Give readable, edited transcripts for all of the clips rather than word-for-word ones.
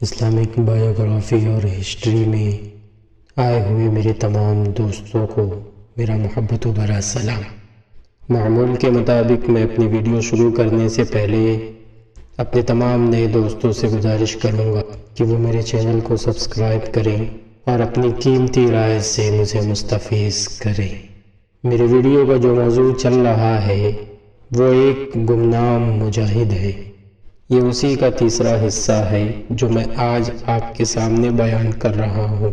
Islamic biography اور history میں آئے ہوئے میرے تمام دوستوں کو میرا محبت و بھرا سلام۔ معمول کے مطابق میں اپنی ویڈیو شروع کرنے سے پہلے اپنے تمام نئے دوستوں سے گزارش کروں گا کہ وہ میرے چینل کو سبسکرائب کریں اور اپنی قیمتی رائے سے مجھے مستفیض کریں۔ میرے ویڈیو کا جو موضوع چل رہا ہے وہ ایک گمنام مجاہد ہے۔ یہ اسی کا تیسرا حصہ ہے جو میں آج آپ کے سامنے بیان کر رہا ہوں۔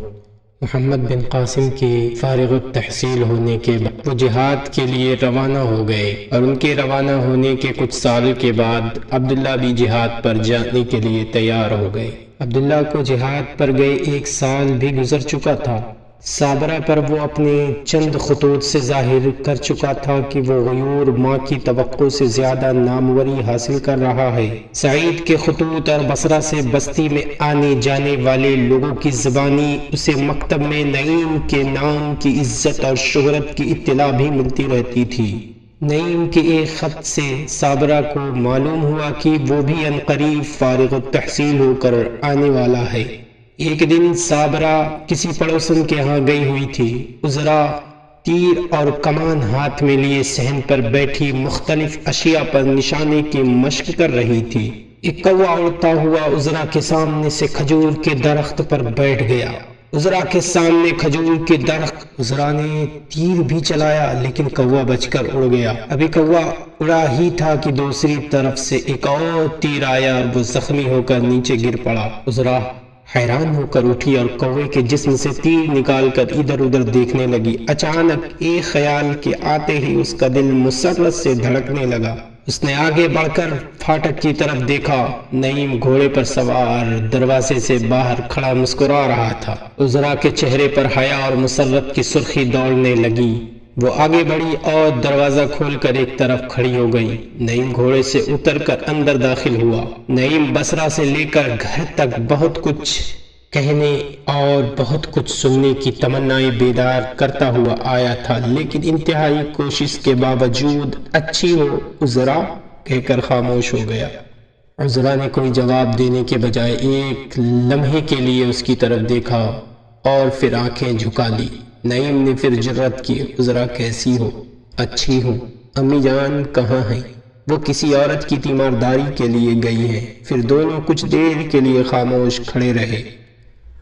محمد بن قاسم کی فارغ التحصیل ہونے کے بعد وہ جہاد کے لیے روانہ ہو گئے اور ان کے روانہ ہونے کے کچھ سال کے بعد عبداللہ بھی جہاد پر جانے کے لیے تیار ہو گئے۔ عبداللہ کو جہاد پر گئے 1 سال بھی گزر چکا تھا۔ صابرہ پر وہ اپنے چند خطوط سے ظاہر کر چکا تھا کہ وہ غیور ماں کی توقع سے زیادہ ناموری حاصل کر رہا ہے۔ سعید کے خطوط اور بصرہ سے بستی میں آنے جانے والے لوگوں کی زبانی اسے مکتب میں نعیم کے نام کی عزت اور شہرت کی اطلاع بھی ملتی رہتی تھی۔ نعیم کے ایک خط سے صابرہ کو معلوم ہوا کہ وہ بھی عنقریب فارغ التحصیل ہو کر آنے والا ہے۔ ایک دن صابرہ کسی پڑوسن کے ہاں گئی ہوئی تھی۔ عذرا تیر اور کمان ہاتھ میں لیے صحن پر بیٹھی مختلف اشیاء پر نشانے کی مشق کر رہی تھی۔ ایک کوا اڑتا ہوا عذرا کے سامنے سے کھجور کے درخت پر بیٹھ گیا۔ عذرا کے سامنے کھجور کے درخت، عذرا نے تیر بھی چلایا لیکن کوا بچ کر اڑ گیا۔ ابھی کوا اڑا ہی تھا کہ دوسری طرف سے ایک اور تیر آیا اور وہ زخمی ہو کر نیچے گر پڑا۔ عذرا حیران ہو کر اٹھی اور کوے کے جسم سے تیر نکال کر ادھر ادھر دیکھنے لگی۔ اچانک ایک خیال کے آتے ہی اس کا دل مسرت سے دھڑکنے لگا۔ اس نے آگے بڑھ کر پھاٹک کی طرف دیکھا۔ نعیم گھوڑے پر سوار دروازے سے باہر کھڑا مسکرا رہا تھا۔ عذرا کے چہرے پر حیا اور مسرت کی سرخی دوڑنے لگی۔ وہ آگے بڑھی اور دروازہ کھول کر ایک طرف کھڑی ہو گئی۔ نعیم گھوڑے سے اتر کر اندر داخل ہوا۔ نعیم بصرہ سے لے کر گھر تک بہت کچھ کہنے اور بہت کچھ سننے کی تمنائیں بیدار کرتا ہوا آیا تھا، لیکن انتہائی کوشش کے باوجود اچھی ہو عذرا کہہ کر خاموش ہو گیا۔ عذرا نے کوئی جواب دینے کے بجائے ایک لمحے کے لیے اس کی طرف دیکھا اور پھر آنکھیں جھکا لی۔ نعیم نے پھر جرأت کی، عذرا کیسی ہو؟ اچھی ہوں۔ امی جان کہاں ہیں؟ وہ کسی عورت کی تیمارداری کے لیے گئی ہیں۔ پھر دونوں کچھ دیر کے لیے خاموش کھڑے رہے۔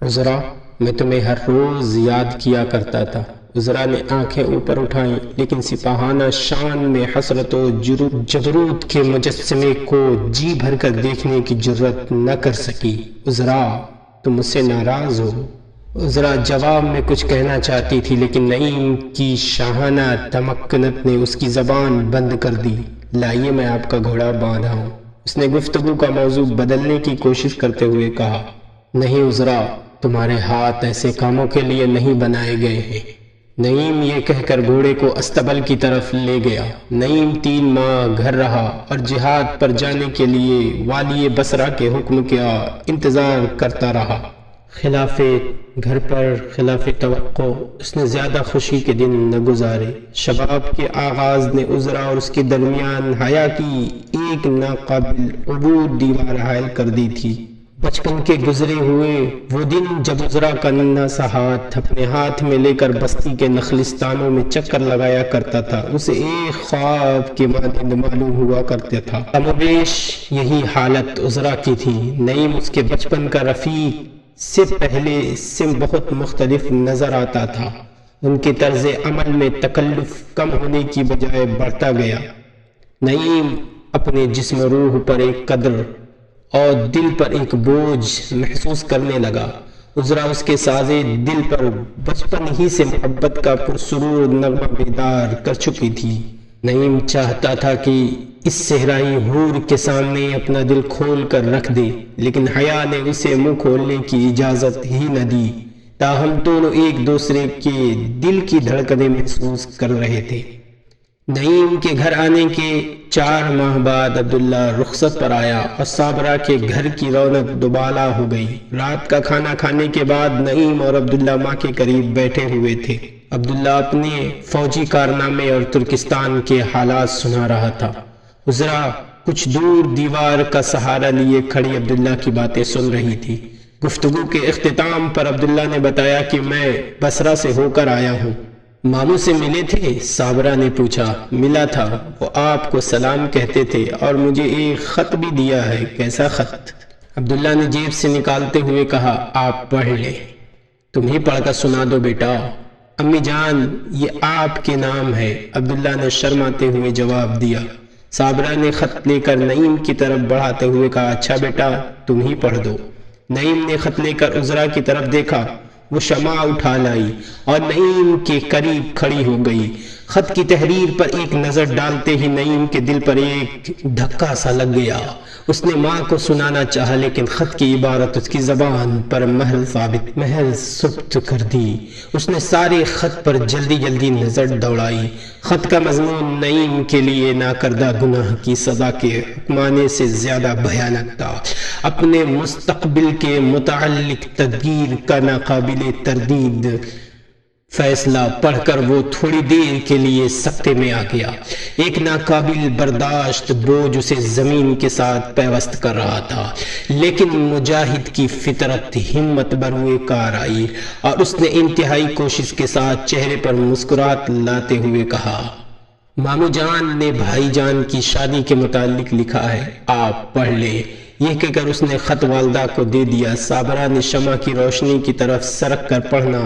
عذرا میں تمہیں ہر روز یاد کیا کرتا تھا۔ عذرا نے آنکھیں اوپر اٹھائیں لیکن سپاہانہ شان میں حسرت و جبروت کے مجسمے کو جی بھر کر دیکھنے کی جرأت نہ کر سکی۔ عذرا تم مجھ سے ناراض ہو؟ عذرا جواب میں کچھ کہنا چاہتی تھی لیکن نعیم کی شاہانہ تمکنت نے اس کی زبان بند کر دی۔ لائیے میں آپ کا گھوڑا باندھا ہوں۔ اس نے گفتگو کا موضوع بدلنے کی کوشش کرتے ہوئے کہا۔ نہیں عذرا، تمہارے ہاتھ ایسے کاموں کے لیے نہیں بنائے گئے ہیں۔ نعیم یہ کہہ کر گھوڑے کو استبل کی طرف لے گیا۔ نعیم 3 ماہ گھر رہا اور جہاد پر جانے کے لیے والی بصرہ کے حکم کا انتظار کرتا رہا۔ خلاف گھر پر خلاف توقع اس نے زیادہ خوشی کے دن نہ گزارے۔ شباب کے آغاز نے عذرا اور اس کے درمیان حیا کی ایک ناقابل عبور دیوار حائل کر دی تھی۔ بچپن کے گزرے ہوئے وہ دن جب عذرا کا ننھا سا ہاتھ اپنے ہاتھ میں لے کر بستی کے نخلستانوں میں چکر لگایا کرتا تھا اسے ایک خواب کے مانند معلوم ہوا کرتا تھا۔ کم و بیش یہی حالت عذرا کی تھی۔ نعیم اس کے بچپن کا رفیق سے پہلے سے بہت مختلف نظر آتا تھا۔ ان کے طرز عمل میں تکلف کم ہونے کی بجائے بڑھتا گیا۔ نعیم اپنے جسم روح پر ایک قدر اور دل پر ایک بوجھ محسوس کرنے لگا۔ عذرا اس کے سازے دل پر بچپن ہی سے محبت کا پرسرور نغمہ بیدار کر چکی تھی۔ نعیم چاہتا تھا کہ اس صحرائی حور کے سامنے اپنا دل کھول کر رکھ دے لیکن حیا نے اسے منہ کھولنے کی اجازت ہی نہ دی۔ تاہم دونوں ایک دوسرے کے دل کی دھڑکنیں محسوس کر رہے تھے۔ نعیم کے گھر آنے کے 4 ماہ بعد عبداللہ رخصت پر آیا اور صابرہ کے گھر کی رونق دوبالا ہو گئی۔ رات کا کھانا کھانے کے بعد نعیم اور عبداللہ ماں کے قریب بیٹھے ہوئے تھے۔ عبداللہ اپنے فوجی کارنامے اور ترکستان کے حالات سنا رہا تھا۔ عذرا کچھ دور دیوار کا سہارا لیے کھڑی عبداللہ کی باتیں سن رہی تھی۔ گفتگو کے اختتام پر عبداللہ نے بتایا کہ میں بصرہ سے ہو کر آیا ہوں۔ ماموں سے ملے تھے؟ صابرہ نے پوچھا۔ ملا تھا، وہ آپ کو سلام کہتے تھے اور مجھے ایک خط بھی دیا ہے۔ کیسا خط؟ عبداللہ نے جیب سے نکالتے ہوئے کہا، آپ پڑھ لیں۔ تم ہی پڑھ کر سنا دو بیٹا۔ امی جان، یہ آپ کے نام ہے، عبداللہ نے شرماتے ہوئے جواب دیا۔ صابرہ نے خط لے کر نعیم کی طرف بڑھاتے ہوئے کہا، اچھا بیٹا تم ہی پڑھ دو۔ نعیم نے خط لے کر عذرا کی طرف دیکھا، وہ شمع اٹھا لائی اور نعیم کے قریب کھڑی ہو گئی۔ خط کی تحریر پر ایک نظر ڈالتے ہی نعیم کے دل پر ایک دھکا سا لگ گیا۔ اس نے ماں کو سنانا چاہا لیکن خط کی عبارت اس کی زبان پر محض ثبت کر دی۔ اس نے سارے خط پر جلدی جلدی نظر دوڑائی۔ خط کا مضمون نعیم کے لیے ناکردہ گناہ کی سزا کے حکمانے سے زیادہ بھیانک تھا۔ اپنے مستقبل کے متعلق تدبیر کا ناقابل تردید فیصلہ پڑھ کر وہ تھوڑی دیر کے لیے سکتے میں آ گیا۔ ایک ناقابل برداشت بوجھ اسے زمین کے ساتھ پیوست کر رہا تھا، لیکن مجاہد کی فطرت ہمت بروئے کار آئی اور اس نے انتہائی کوشش کے ساتھ چہرے پر مسکراہٹ لاتے ہوئے کہا، ماموں جان نے بھائی جان کی شادی کے متعلق لکھا ہے، آپ پڑھ لیں۔ یہ کہہ کر اس نے خط والدہ کو دے دیا۔ صابرہ نے شمع کی روشنی کی طرف سرک کر پڑھنا،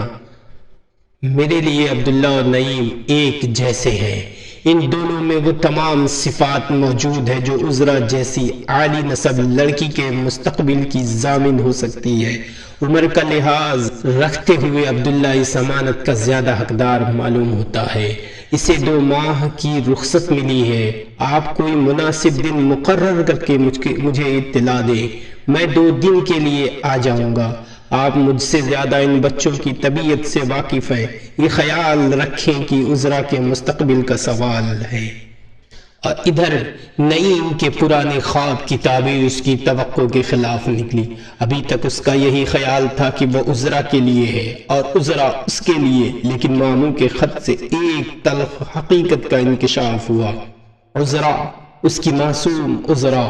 میرے لیے عبداللہ اور نعیم ایک جیسے ہیں۔ ان دونوں میں وہ تمام صفات موجود ہے جو عذرا جیسی عالی نسب لڑکی کے مستقبل کی ضامن ہو سکتی ہے۔ عمر کا لحاظ رکھتے ہوئے عبداللہ اس امانت کا زیادہ حقدار معلوم ہوتا ہے۔ اسے 2 ماہ کی رخصت ملی ہے۔ آپ کوئی مناسب دن مقرر کر کے مجھے اطلاع دیں، میں 2 دن کے لیے آ جاؤں گا۔ آپ مجھ سے زیادہ ان بچوں کی طبیعت سے واقف ہیں۔ یہ خیال رکھیں کہ عذرا کے مستقبل کا سوال ہے۔ اور ادھر نعیم کے پرانے خواب کی تعبیر اس کی توقع کے خلاف نکلی۔ ابھی تک اس کا یہی خیال تھا کہ وہ عذرا کے لیے ہے اور عذرا اس کے لیے، لیکن ماموں کے خط سے ایک تلخ حقیقت کا انکشاف ہوا۔ عذرا، اس کی معصوم عذرا،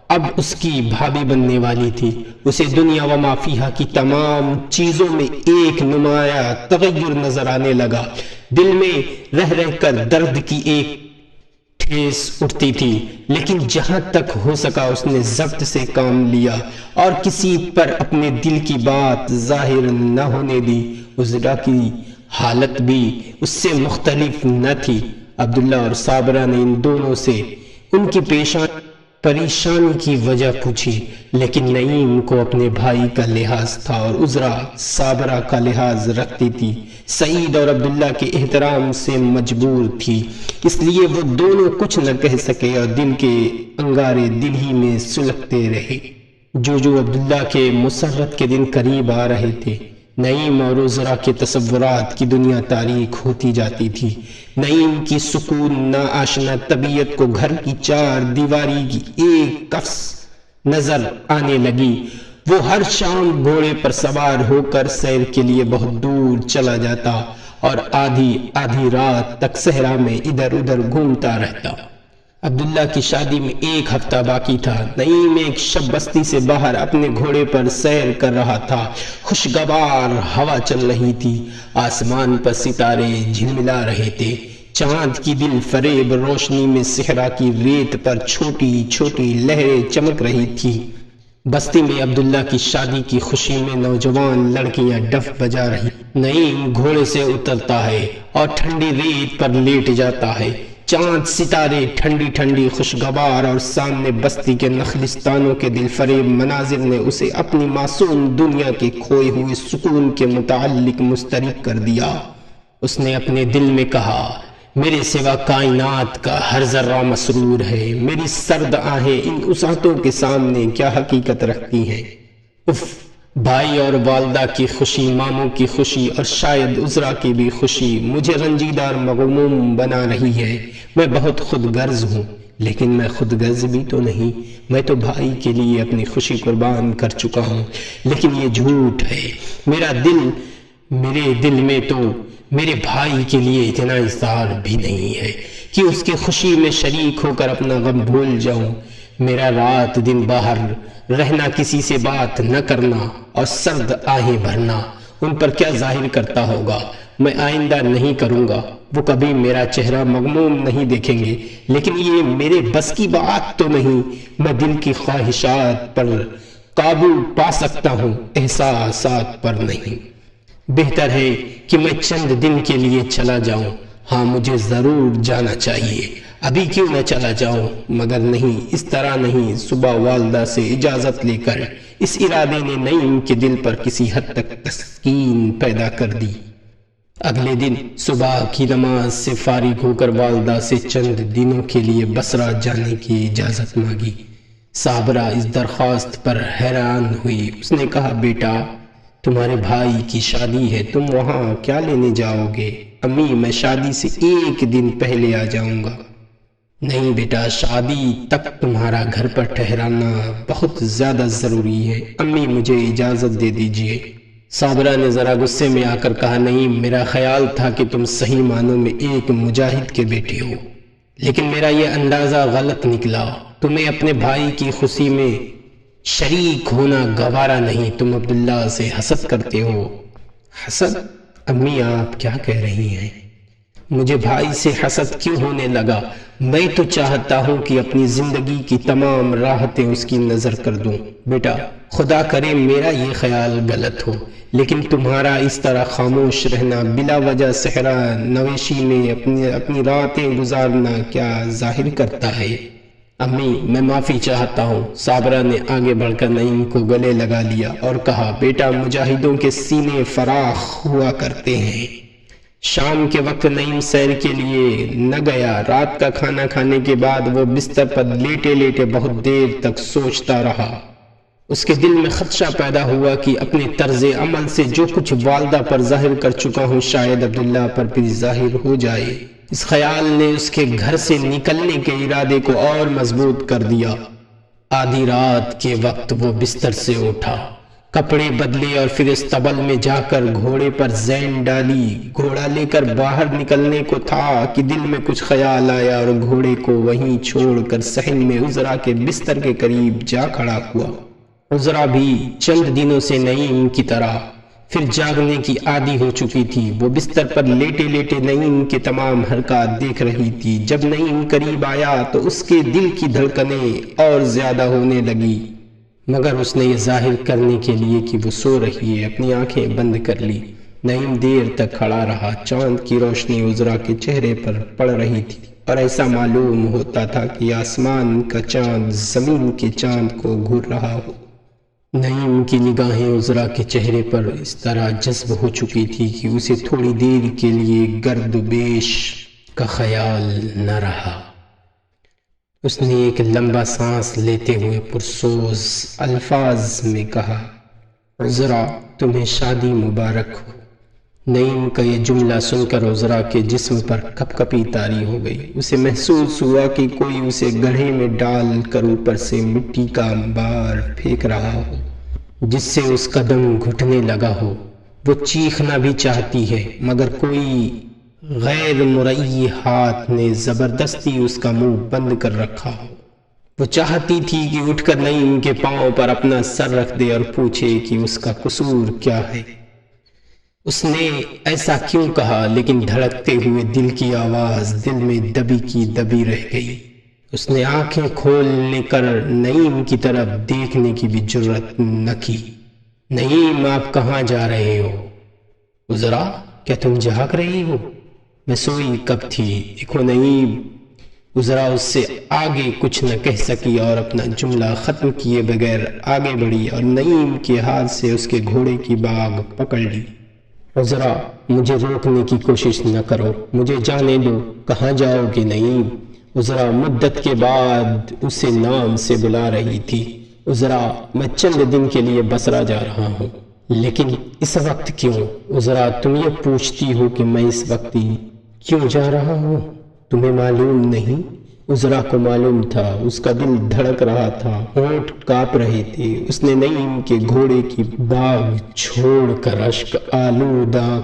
اب اس کی بھابھی بننے والی تھی۔ اسے دنیا و ما فیہا کی تمام چیزوں میں ایک نمایاں تغیر نظر آنے لگا۔ دل میں رہ رہ کر درد کی ایک ٹھیس اٹھتی تھی، لیکن جہاں تک ہو سکا اس نے ضبط سے کام لیا اور کسی پر اپنے دل کی بات ظاہر نہ ہونے دی۔ عذرا کی حالت بھی اس سے مختلف نہ تھی۔ عبداللہ اور صابرہ نے ان دونوں سے ان کی پریشانی کی وجہ پوچھی، لیکن نعیم کو اپنے بھائی کا لحاظ تھا اور عذرا صابرہ کا لحاظ رکھتی تھی۔ سعید اور عبداللہ کے احترام سے مجبور تھی، اس لیے وہ دونوں کچھ نہ کہہ سکے اور دل کے انگارے دل ہی میں سلگتے رہے۔ جو عبداللہ کے مسرت کے دن قریب آ رہے تھے، نعیم اور عذرا کے تصورات کی دنیا تاریک ہوتی جاتی تھی۔ نعیم کی سکون نا آشنا طبیعت کو گھر کی 4 دیواری کی ایک کفس نظر آنے لگی۔ وہ ہر شام گھوڑے پر سوار ہو کر سیر کے لیے بہت دور چلا جاتا اور آدھی رات تک صحرا میں ادھر ادھر گھومتا رہتا۔ عبداللہ کی شادی میں 1 ہفتہ باقی تھا۔ نعیم ایک شب بستی سے باہر اپنے گھوڑے پر سیر کر رہا تھا۔ خوشگوار ہوا چل رہی تھی، آسمان پر ستارے جھلملا رہے تھے۔ چاند کی دل فریب روشنی میں صحرا کی ریت پر چھوٹی چھوٹی لہریں چمک رہی تھی۔ بستی میں عبداللہ کی شادی کی خوشی میں نوجوان لڑکیاں ڈف بجا رہی۔ نعیم گھوڑے سے اترتا ہے اور ٹھنڈی ریت پر لیٹ جاتا ہے۔ چاند ستارے ٹھنڈی ٹھنڈی خوشگوار اور سامنے بستی کے نخلستانوں کے دل فریب مناظر نے اسے اپنی معصوم دنیا کے کھوئے ہوئے سکون کے متعلق مسترد کر دیا۔ اس نے اپنے دل میں کہا، میرے سوا کائنات کا ہر ذرہ مسرور ہے، میری سرد آہیں ان وسعتوں کے سامنے کیا حقیقت رکھتی ہیں۔ اف، بھائی اور والدہ کی خوشی، ماموں کی خوشی اور شاید عذرا کی بھی خوشی مجھے رنجیدہ اور مغموم بنا رہی ہے۔ میں بہت خود غرض ہوں، لیکن میں خود غرض بھی تو نہیں۔ میں تو بھائی کے لیے اپنی خوشی قربان کر چکا ہوں، لیکن یہ جھوٹ ہے۔ میرے دل میں تو میرے بھائی کے لیے اتنا اظہار بھی نہیں ہے کہ اس کے خوشی میں شریک ہو کر اپنا غم بھول جاؤں۔ میرا رات دن باہر رہنا، کسی سے بات نہ کرنا اور سرد آہیں بھرنا ان پر کیا ظاہر کرتا ہوگا۔ میں آئندہ نہیں کروں گا، وہ کبھی میرا چہرہ مغموم نہیں دیکھیں گے، لیکن یہ میرے بس کی بات تو نہیں۔ میں دل کی خواہشات پر قابو پا سکتا ہوں، احساسات پر نہیں۔ بہتر ہے کہ میں چند دن کے لیے چلا جاؤں۔ ہاں مجھے ضرور جانا چاہیے، ابھی کیوں نہ چلا جاؤں، مگر نہیں، اس طرح نہیں۔ صبح والدہ سے اجازت لے کر اس ارادے نے نعیم کے دل پر کسی حد تک تسکین پیدا کر دی۔ اگلے دن صبح کی نماز سے فارغ ہو کر والدہ سے چند دنوں کے لیے بصرہ جانے کی اجازت مانگی۔ صابرہ اس درخواست پر حیران ہوئی۔ اس نے کہا، بیٹا تمہارے بھائی کی شادی ہے، تم وہاں کیا لینے جاؤ گے؟ امی میں شادی سے ایک دن پہلے آ جاؤں گا۔ نہیں بیٹا، شادی تک تمہارا گھر پر ٹھہرانا بہت زیادہ ضروری ہے، امی مجھے اجازت دے دیجیے۔ صابرہ نے ذرا غصے میں آ کر کہا، نہیں، میرا خیال تھا کہ تم صحیح معنوں میں ایک مجاہد کے بیٹے ہو، لیکن میرا یہ اندازہ غلط نکلا۔ تمہیں اپنے بھائی کی خوشی میں شریک ہونا گوارا نہیں، تم عبداللہ سے حسد کرتے ہو۔ حسد؟ امی آپ کیا کہہ رہی ہیں؟ مجھے بھائی سے حسد کیوں ہونے لگا؟ میں تو چاہتا ہوں کہ اپنی زندگی کی تمام راحتیں اس کی نظر کر دوں۔ بیٹا خدا کرے میرا یہ خیال غلط ہو، لیکن تمہارا اس طرح خاموش رہنا، بلا وجہ صحرا نویشی میں اپنی راتیں گزارنا کیا ظاہر کرتا ہے؟ امی میں معافی چاہتا ہوں۔ صابرہ نے آگے بڑھ کر نعیم کو گلے لگا لیا اور کہا، بیٹا مجاہدوں کے سینے فراخ ہوا کرتے ہیں۔ شام کے وقت نعیم سیر کے لیے نہ گیا۔ رات کا کھانا کھانے کے بعد وہ بستر پر لیٹے لیٹے بہت دیر تک سوچتا رہا۔ اس کے دل میں خدشہ پیدا ہوا کہ اپنے طرز عمل سے جو کچھ والدہ پر ظاہر کر چکا ہوں شاید عبداللہ پر بھی ظاہر ہو جائے۔ اس خیال نے اس کے گھر سے نکلنے کے ارادے کو اور مضبوط کر دیا۔ آدھی رات کے وقت وہ بستر سے اٹھا، کپڑے بدلے اور پھر استبل میں جا کر گھوڑے پر زین ڈالی۔ گھوڑا لے کر باہر نکلنے کو تھا کہ دل میں کچھ خیال آیا اور گھوڑے کو وہیں چھوڑ کر صحن میں عذرا کے بستر کے قریب جا کھڑا ہوا۔ عذرا بھی چند دنوں سے نعیم کی طرح پھر جاگنے کی عادی ہو چکی تھی۔ وہ بستر پر لیٹے لیٹے نعیم کے تمام حرکات دیکھ رہی تھی۔ جب نعیم قریب آیا تو اس کے دل کی دھڑکنیں اور زیادہ ہونے لگی، مگر اس نے یہ ظاہر کرنے کے لیے کہ وہ سو رہی ہے اپنی آنکھیں بند کر لی۔ نعیم دیر تک کھڑا رہا۔ چاند کی روشنی عذرا کے چہرے پر پڑ رہی تھی اور ایسا معلوم ہوتا تھا کہ آسمان کا چاند زمین کے چاند کو گھور رہا ہو۔ نعیم کی نگاہیں عذرا کے چہرے پر اس طرح جذب ہو چکی تھی کہ اسے تھوڑی دیر کے لیے گرد و بیش کا خیال نہ رہا۔ اس نے ایک لمبا سانس لیتے ہوئے پرسوز الفاظ میں کہا، عذرا تمہیں شادی مبارک ہو۔ نعیم کا یہ جملہ سن کر عذرا کے جسم پر کپ کپی طاری ہو گئی۔ اسے محسوس ہوا کہ کوئی اسے گڑھے میں ڈال کر اوپر سے مٹی کا انبار پھینک رہا ہو جس سے اس کا دم گھٹنے لگا ہو۔ وہ چیخنا بھی چاہتی ہے مگر کوئی غیر مرئی ہاتھ نے زبردستی اس کا منہ بند کر رکھا ہو۔ وہ چاہتی تھی کہ اٹھ کر نعیم کے پاؤں پر اپنا سر رکھ دے اور پوچھے کہ اس کا قصور کیا ہے، اس نے ایسا کیوں کہا، لیکن دھڑکتے ہوئے دل کی آواز دل میں دبی کی دبی رہ گئی۔ اس نے آنکھیں کھول کر نعیم کی طرف دیکھنے کی بھی جرأت نہ کی۔ نعیم آپ کہاں جا رہے ہو؟ عذرا کیا تم جاگ رہی ہو؟ میں سوئی کب تھی، دیکھو نعیم۔ عذرا اس سے آگے کچھ نہ کہہ سکی اور اپنا جملہ ختم کیے بغیر آگے بڑھی اور نعیم کے ہاتھ سے اس کے گھوڑے کی باگ پکڑ لی۔ عذرا مجھے روکنے کی کوشش نہ کرو، مجھے جانے دو۔ کہاں جاؤ گے نعیم؟ عذرا مدت کے بعد اسے نام سے بلا رہی تھی۔ عذرا میں چند دن کے لیے بصرہ جا رہا ہوں۔ لیکن اس وقت کیوں؟ عذرا تم یہ پوچھتی ہو کہ میں اس وقت کیوں جا رہا ہوں؟ تمہیں معلوم نہیں؟ عذرا کو معلوم تھا، اس کا دل دھڑک رہا تھا، ہونٹ کانپ رہے تھے۔ اس نے نعیم کے گھوڑے کی باگ چھوڑ کر اشک آلودہ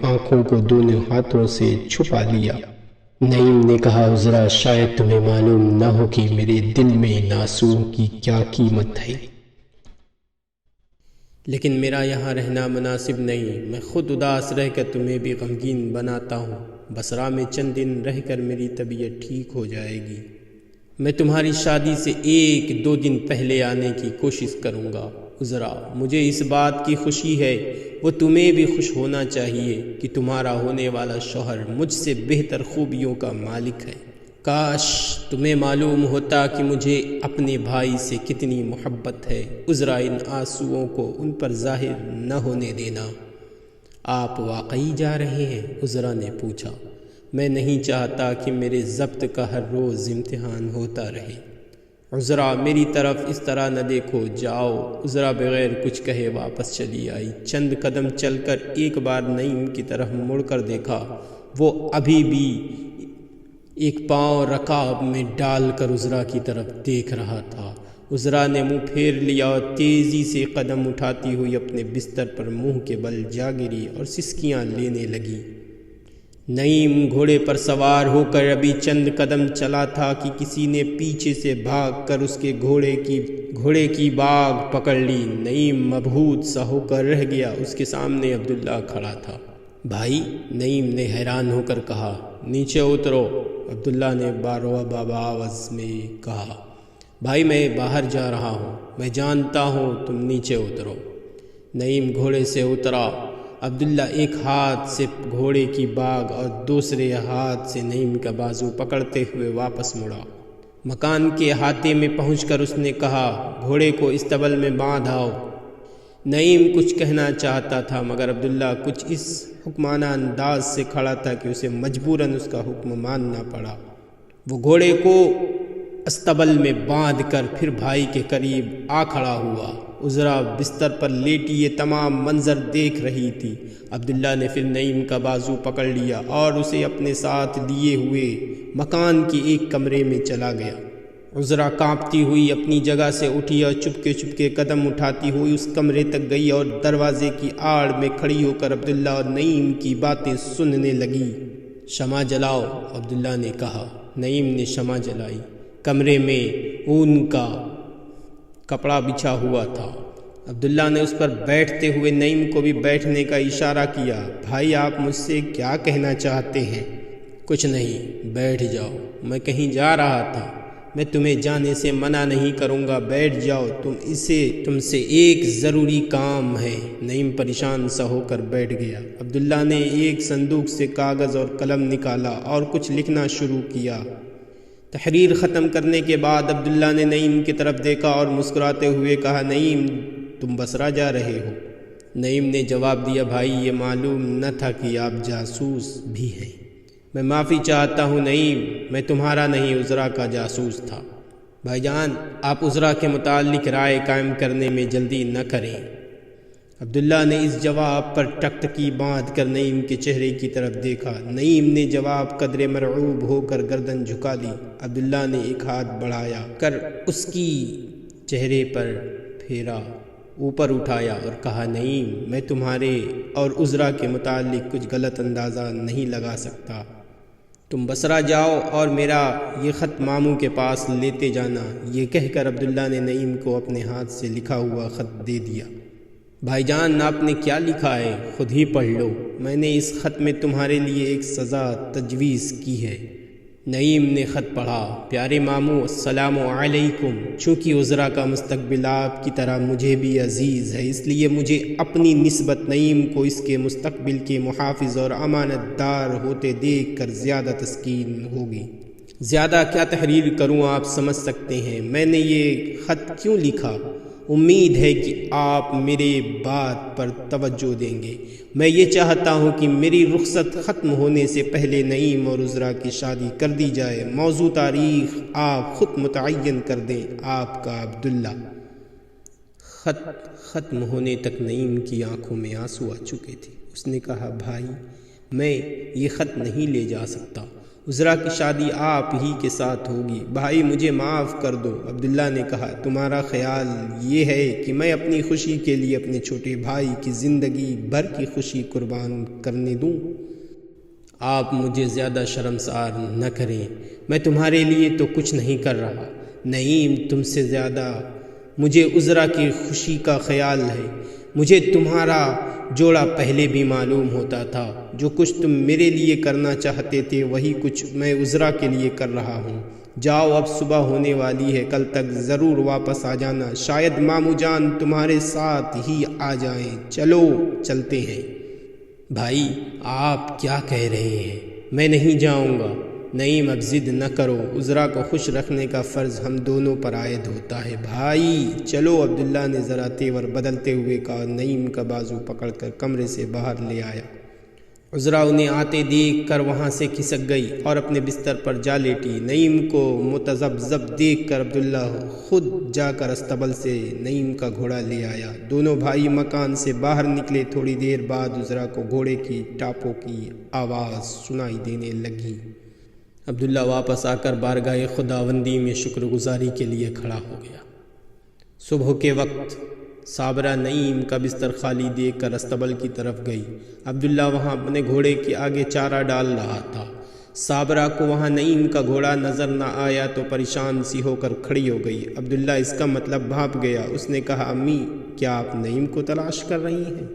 آنکھوں کو دونوں ہاتھوں سے چھپا لیا۔ نعیم نے کہا، عذرا شاید تمہیں معلوم نہ ہو کہ میرے دل میں ان آنسوؤں کی کیا قیمت ہے۔ لیکن میرا یہاں رہنا مناسب نہیں، میں خود اداس رہ کر تمہیں بھی غمگین بناتا ہوں۔ بصرہ میں چند دن رہ کر میری طبیعت ٹھیک ہو جائے گی، میں تمہاری شادی سے 1-2 دن پہلے آنے کی کوشش کروں گا۔ عذرا، مجھے اس بات کی خوشی ہے، وہ تمہیں بھی خوش ہونا چاہیے کہ تمہارا ہونے والا شوہر مجھ سے بہتر خوبیوں کا مالک ہے۔ کاش تمہیں معلوم ہوتا کہ مجھے اپنے بھائی سے کتنی محبت ہے۔ عذرا، ان آنسوؤں کو ان پر ظاہر نہ ہونے دینا۔ آپ واقعی جا رہے ہیں؟ عذرا نے پوچھا۔ میں نہیں چاہتا کہ میرے ضبط کا ہر روز امتحان ہوتا رہے۔ عذرا، میری طرف اس طرح نہ دیکھو، جاؤ۔ عذرا بغیر کچھ کہے واپس چلی آئی۔ چند قدم چل کر ایک بار نعیم کی طرف مڑ کر دیکھا، وہ ابھی بھی ایک پاؤں رکاب میں ڈال کر عذرا کی طرف دیکھ رہا تھا۔ عذرا نے منہ پھیر لیا اور تیزی سے قدم اٹھاتی ہوئی اپنے بستر پر منہ کے بل جا گری اور سسکیاں لینے لگی۔ نعیم گھوڑے پر سوار ہو کر ابھی چند قدم چلا تھا کہ کسی نے پیچھے سے بھاگ کر اس کے گھوڑے کی باگ پکڑ لی۔ نعیم مبہوت سا ہو کر رہ گیا۔ اس کے سامنے عبداللہ کھڑا تھا۔ بھائی، نعیم نے حیران ہو کر کہا۔ نیچے اترو، عبداللہ نے بابا آواز میں کہا۔ بھائی، میں باہر جا رہا ہوں، میں جانتا ہوں، تم نیچے اترو۔ نعیم گھوڑے سے اترا۔ عبداللہ ایک ہاتھ سے گھوڑے کی باگ اور دوسرے ہاتھ سے نعیم کا بازو پکڑتے ہوئے واپس مڑا۔ مکان کے احاطے میں پہنچ کر اس نے کہا، گھوڑے کو استبل میں باندھ آؤ۔ نعیم کچھ کہنا چاہتا تھا مگر عبداللہ کچھ اس حکمانہ انداز سے کھڑا تھا کہ اسے مجبوراً اس کا حکم ماننا پڑا۔ وہ گھوڑے کو استبل میں باندھ کر پھر بھائی کے قریب آ کھڑا ہوا۔ عذرا بستر پر لیٹی یہ تمام منظر دیکھ رہی تھی۔ عبداللہ نے پھر نعیم کا بازو پکڑ لیا اور اسے اپنے ساتھ لیے ہوئے مکان کے ایک کمرے میں چلا گیا۔ عذرا کانپتی ہوئی اپنی جگہ سے اٹھی اور چپکے قدم اٹھاتی ہوئی اس کمرے تک گئی اور دروازے کی آڑ میں کھڑی ہو کر عبداللہ اور نعیم کی باتیں سننے لگی۔ شمع جلاؤ، عبداللہ نے کہا۔ نعیم نے شمع جلائی۔ کمرے میں اون کا کپڑا بچھا ہوا تھا۔ عبداللہ نے اس پر بیٹھتے ہوئے نعیم کو بھی بیٹھنے کا اشارہ کیا۔ بھائی، آپ مجھ سے کیا کہنا چاہتے ہیں؟ کچھ نہیں، بیٹھ جاؤ، میں کہیں جا رہا تھا، میں تمہیں جانے سے منع نہیں کروں گا، بیٹھ جاؤ، تم سے ایک ضروری کام ہے۔ نعیم پریشان سا ہو کر بیٹھ گیا۔ عبداللہ نے ایک صندوق سے کاغذ اور قلم نکالا اور کچھ لکھنا شروع کیا۔ تحریر ختم کرنے کے بعد عبداللہ نے نعیم کی طرف دیکھا اور مسکراتے ہوئے کہا، نعیم، تم بصرہ جا رہے ہو؟ نعیم نے جواب دیا، بھائی، یہ معلوم نہ تھا کہ آپ جاسوس بھی ہیں۔ میں معافی چاہتا ہوں نعیم، میں تمہارا نہیں، عذرا کا جاسوس تھا۔ بھائی جان، آپ عذرا کے متعلق رائے قائم کرنے میں جلدی نہ کریں۔ عبداللہ نے اس جواب پر ٹکٹکی باندھ کر نعیم کے چہرے کی طرف دیکھا۔ نعیم نے جواب قدرے مرعوب ہو کر گردن جھکا لی۔ عبداللہ نے ایک ہاتھ بڑھایا کر اس کی چہرے پر پھیرا، اوپر اٹھایا اور کہا، نعیم، میں تمہارے اور عذرا کے متعلق کچھ غلط اندازہ نہیں لگا سکتا۔ تم بصرہ جاؤ اور میرا یہ خط ماموں کے پاس لیتے جانا۔ یہ کہہ کر عبداللہ نے نعیم کو اپنے ہاتھ سے لکھا ہوا خط دے دیا۔ بھائی جان، آپ نے کیا لکھا ہے؟ خود ہی پڑھ لو۔ میں نے اس خط میں تمہارے لیے ایک سزا تجویز کی ہے۔ نعیم نے خط پڑھا، پیارے ماموں، السلام علیکم۔ چونکہ عذرا کا مستقبل آپ کی طرح مجھے بھی عزیز ہے، اس لیے مجھے اپنی نسبت نعیم کو اس کے مستقبل کے محافظ اور امانت دار ہوتے دیکھ کر زیادہ تسکین ہوگی۔ زیادہ کیا تحریر کروں، آپ سمجھ سکتے ہیں میں نے یہ خط کیوں لکھا۔ امید ہے کہ آپ میرے بات پر توجہ دیں گے۔ میں یہ چاہتا ہوں کہ میری رخصت ختم ہونے سے پہلے نعیم اور عذرا کی شادی کر دی جائے۔ موضوع تاریخ آپ خود متعین کر دیں، آپ کا عبداللہ۔ خط ختم ہونے تک نعیم کی آنکھوں میں آنسو آ چکے تھے۔ اس نے کہا، بھائی، میں یہ خط نہیں لے جا سکتا، عذرا کی شادی آپ ہی کے ساتھ ہوگی، بھائی مجھے معاف کر دو۔ عبداللہ نے کہا، تمہارا خیال یہ ہے کہ میں اپنی خوشی کے لیے اپنے چھوٹے بھائی کی زندگی بھر کی خوشی قربان کرنے دوں؟ آپ مجھے زیادہ شرمسار نہ کریں، میں تمہارے لیے تو کچھ نہیں کر رہا۔ نعیم، تم سے زیادہ مجھے عذرا کی خوشی کا خیال ہے۔ مجھے تمہارا جوڑا پہلے بھی معلوم ہوتا تھا، جو کچھ تم میرے لیے کرنا چاہتے تھے وہی کچھ میں عذرا کے لیے کر رہا ہوں۔ جاؤ، اب صبح ہونے والی ہے، کل تک ضرور واپس آ جانا، شاید ماموں جان تمہارے ساتھ ہی آ جائیں۔ چلو چلتے ہیں۔ بھائی آپ کیا کہہ رہے ہیں؟ میں نہیں جاؤں گا۔ نعیم اب ضد نہ کرو، عذرا کو خوش رکھنے کا فرض ہم دونوں پر عائد ہوتا ہے۔ بھائی چلو، عبداللہ نے ذرا تیور بدلتے ہوئے کہا۔ نعیم کا بازو پکڑ کر کمرے سے باہر لے آیا۔ عذرا انہیں آتے دیکھ کر وہاں سے کھسک گئی اور اپنے بستر پر جا لیٹی۔ نعیم کو متذبذب دیکھ کر عبداللہ خود جا کر استبل سے نعیم کا گھوڑا لے آیا۔ دونوں بھائی مکان سے باہر نکلے۔ تھوڑی دیر بعد عذرا کو گھوڑے کی ٹاپوں کی آواز سنائی دینے لگی۔ عبداللہ واپس آ کر بارگاہ خداوندی میں شکر گزاری کے لیے کھڑا ہو گیا۔ صبح کے وقت صابرہ نعیم کا بستر خالی دیکھ کر استبل کی طرف گئی۔ عبداللہ وہاں اپنے گھوڑے کے آگے چارہ ڈال رہا تھا۔ صابرہ کو وہاں نعیم کا گھوڑا نظر نہ آیا تو پریشان سی ہو کر کھڑی ہو گئی۔ عبداللہ اس کا مطلب بھانپ گیا۔ اس نے کہا، امی کیا آپ نعیم کو تلاش کر رہی ہیں؟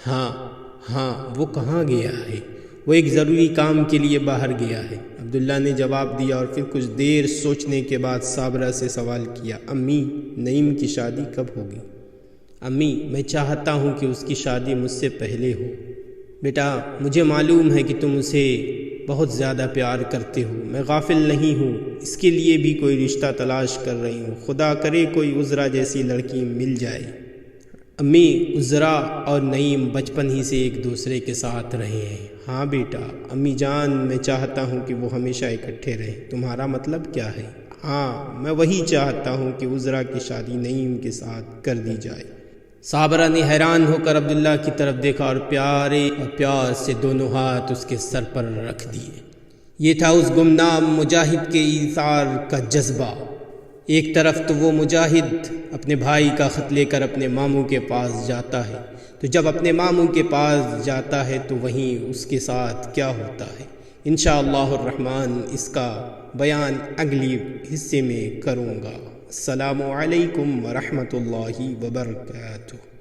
ہاں، وہ کہاں گیا ہے؟ وہ ایک ضروری کام کے لیے باہر گیا ہے، عبداللہ نے جواب دیا، اور پھر کچھ دیر سوچنے کے بعد صابرہ سے سوال کیا، امی نعیم کی شادی کب ہوگی؟ امی میں چاہتا ہوں کہ اس کی شادی مجھ سے پہلے ہو۔ بیٹا مجھے معلوم ہے کہ تم اسے بہت زیادہ پیار کرتے ہو، میں غافل نہیں ہوں، اس کے لیے بھی کوئی رشتہ تلاش کر رہی ہوں، خدا کرے کوئی عذرا جیسی لڑکی مل جائے۔ امی عذرا اور نعیم بچپن ہی سے ایک دوسرے کے ساتھ رہے ہیں۔ ہاں بیٹا، امی جان میں چاہتا ہوں کہ وہ ہمیشہ اکٹھے رہیں۔ تمہارا مطلب کیا ہے؟ ہاں میں وہی چاہتا ہوں کہ عذرا کی شادی نعیم کے ساتھ کر دی جائے۔ صابرہ نے حیران ہو کر عبداللہ کی طرف دیکھا اور پیار سے دونوں ہاتھ اس کے سر پر رکھ دیے۔ یہ تھا اس گمنام مجاہد کے ایثار کا جذبہ۔ ایک طرف تو وہ مجاہد اپنے بھائی کا خط لے کر اپنے ماموں کے پاس جاتا ہے، تو جب اپنے ماموں کے پاس جاتا ہے تو وہیں اس کے ساتھ کیا ہوتا ہے، انشاءاللہ الرحمن اس کا بیان اگلی حصے میں کروں گا۔ السلام علیکم ورحمۃ اللہ وبرکاتہ۔